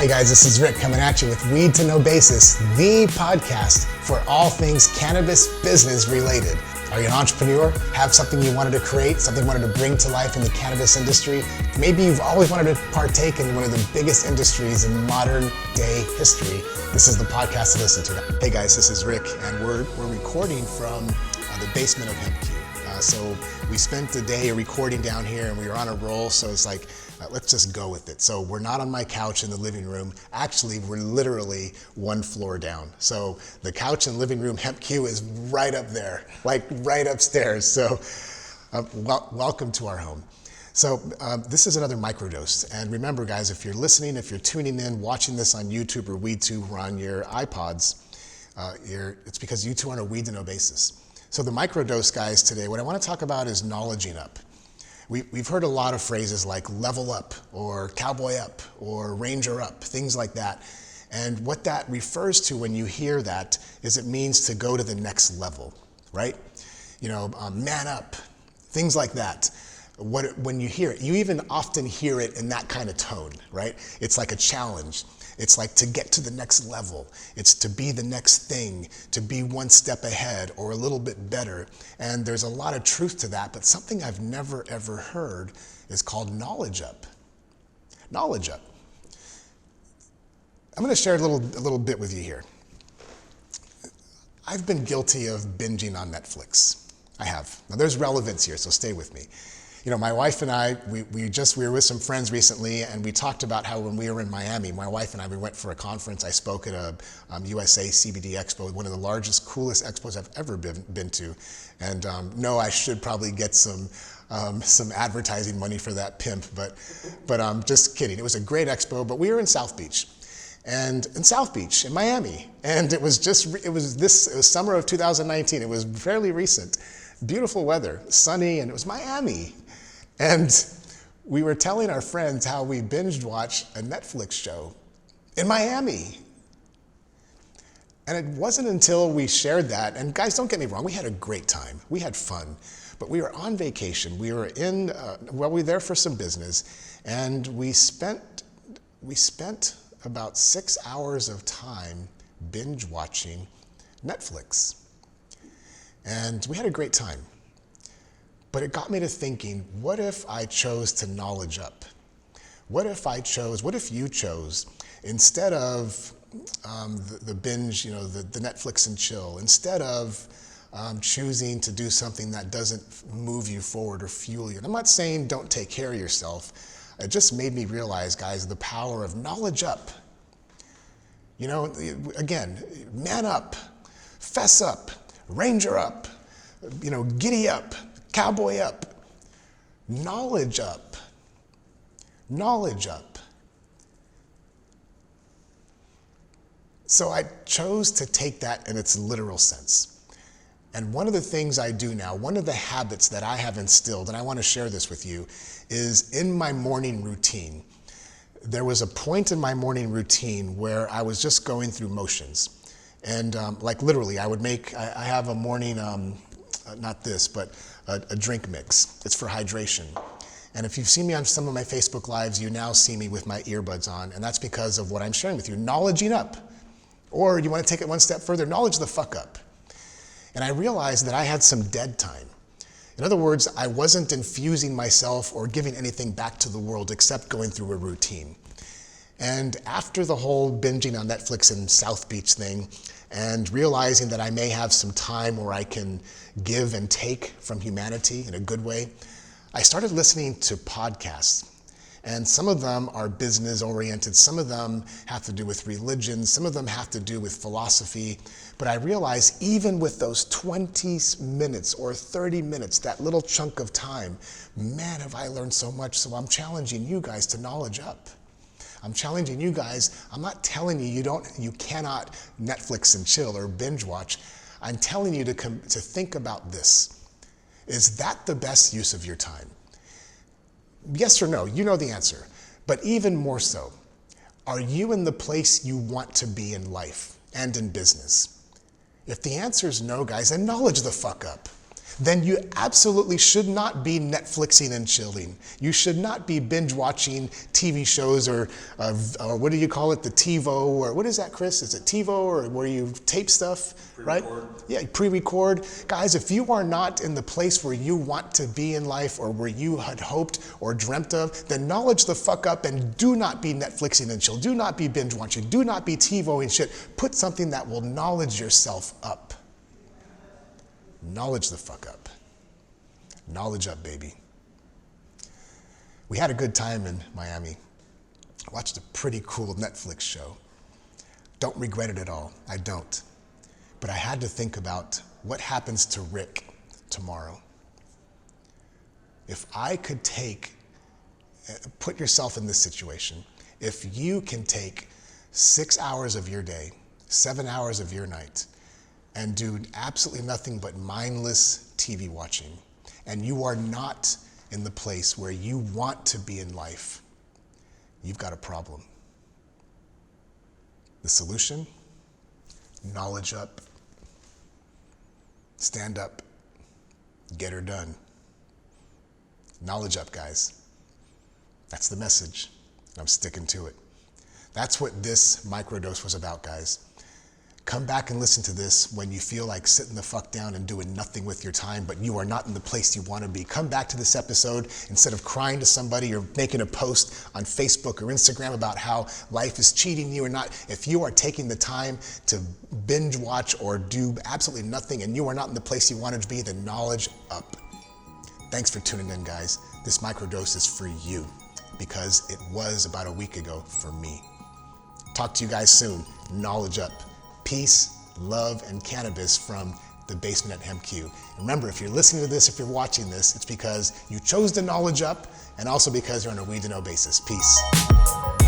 Hey guys, this is Rick coming at you with Weed to No Basis, the podcast for all things cannabis business related. Are you an entrepreneur? Have something you wanted to create, something you wanted to bring to life in the cannabis industry? Maybe you've always wanted to partake in one of the biggest industries in modern day history. This is the podcast to listen to. Hey guys, this is Rick, and we're recording from the basement of HempQ. So we spent the day recording down here and we were on a roll, so it's like, let's just go with it. So we're not on my couch in the living room. Actually, we're literally one floor down. So the couch and living room HempQ is right up there, like right upstairs. So welcome to our home. So this is another Microdose. And remember guys, if you're listening, if you're tuning in, watching this on YouTube or WeedTube or on your iPods, it's because you two are on a Weed to No Basis. So the Microdose guys today, what I want to talk about is knowledging up. We've heard a lot of phrases like level up or cowboy up or ranger up, things like that. And what that refers to when you hear that is it means to go to the next level, right? You know, man up, things like that. When you hear it, you even often hear it in that kind of tone, right? It's like a challenge. It's like to get to the next level. It's to be the next thing, to be one step ahead or a little bit better. And there's a lot of truth to that, but something I've never ever heard is called knowledge up. Knowledge up. I'm gonna share a little bit with you here. I've been guilty of binging on Netflix. I have. Now there's relevance here, so stay with me. You know, my wife and I, we were with some friends recently, and we talked about how when we were in Miami, my wife and I, we went for a conference. I spoke at a USA CBD Expo, one of the largest, coolest expos I've ever been to. And no, I should probably get some advertising money for that pimp, but I'm just kidding. It was a great expo, but we were in South Beach. And in South Beach, in Miami. And it was summer of 2019. It was fairly recent. Beautiful weather, sunny, and it was Miami. And we were telling our friends how we binged watched a Netflix show in Miami. And it wasn't until we shared that, and guys, don't get me wrong, we had a great time. We had fun, but we were on vacation. We were we were there for some business, and we spent about 6 hours of time binge watching Netflix. And we had a great time. But it got me to thinking, what if I chose to knowledge up? What if you chose, instead of the binge, you know, the Netflix and chill, instead of choosing to do something that doesn't move you forward or fuel you. And I'm not saying don't take care of yourself. It just made me realize, guys, the power of knowledge up. You know, again, man up, fess up, ranger up, you know, giddy up, cowboy up, knowledge up, knowledge up. So I chose to take that in its literal sense. And one of the things I do now, one of the habits that I have instilled, and I want to share this with you, is in my morning routine. There was a point in my morning routine where I was just going through motions. And like literally, I have a morning, not this, but a drink mix. It's for hydration. And if you've seen me on some of my Facebook Lives, you now see me with my earbuds on, and that's because of what I'm sharing with you, knowledging up. Or you want to take it one step further, knowledge the fuck up. And I realized that I had some dead time. In other words, I wasn't infusing myself or giving anything back to the world except going through a routine. And after the whole binging on Netflix and South Beach thing, and realizing that I may have some time where I can give and take from humanity in a good way, I started listening to podcasts. And some of them are business oriented, some of them have to do with religion, some of them have to do with philosophy. But I realized even with those 20 minutes or 30 minutes, that little chunk of time, man, have I learned so much. So I'm challenging you guys to knowledge up. I'm challenging you guys. I'm not telling you you cannot Netflix and chill or binge watch. I'm telling you to think about this. Is that the best use of your time? Yes or no, you know the answer. But even more so, are you in the place you want to be in life and in business? If the answer is no, guys, then knowledge the fuck up. then you absolutely should not be Netflixing and chilling. You should not be binge watching TV shows or what do you call it, the TiVo, or what is that, Chris? Is it TiVo, or where you tape stuff, right? Yeah, pre-record. Guys, if you are not in the place where you want to be in life or where you had hoped or dreamt of, then knowledge the fuck up and do not be Netflixing and chill. Do not be binge watching. Do not be TiVoing shit. Put something that will knowledge yourself up. Knowledge the fuck up. Knowledge up, baby. We had a good time in Miami. Watched a pretty cool Netflix show. Don't regret it at all. I don't. But I had to think about what happens to Rick tomorrow. If I could put yourself in this situation. If you can take 6 hours of your day, 7 hours of your night, and do absolutely nothing but mindless TV watching, and you are not in the place where you want to be in life, you've got a problem. The solution? Knowledge up. Stand up. Get her done. Knowledge up, guys. That's the message. I'm sticking to it. That's what this microdose was about, guys. Come back and listen to this when you feel like sitting the fuck down and doing nothing with your time, but you are not in the place you want to be. Come back to this episode instead of crying to somebody or making a post on Facebook or Instagram about how life is cheating you or not. If you are taking the time to binge watch or do absolutely nothing and you are not in the place you wanted to be, then knowledge up. Thanks for tuning in, guys. This microdose is for you because it was about a week ago for me. Talk to you guys soon. Knowledge up. Peace, love, and cannabis from the basement at HempQ. Remember, if you're listening to this, if you're watching this, it's because you chose the knowledge up and also because you're on a weed to know basis. Peace.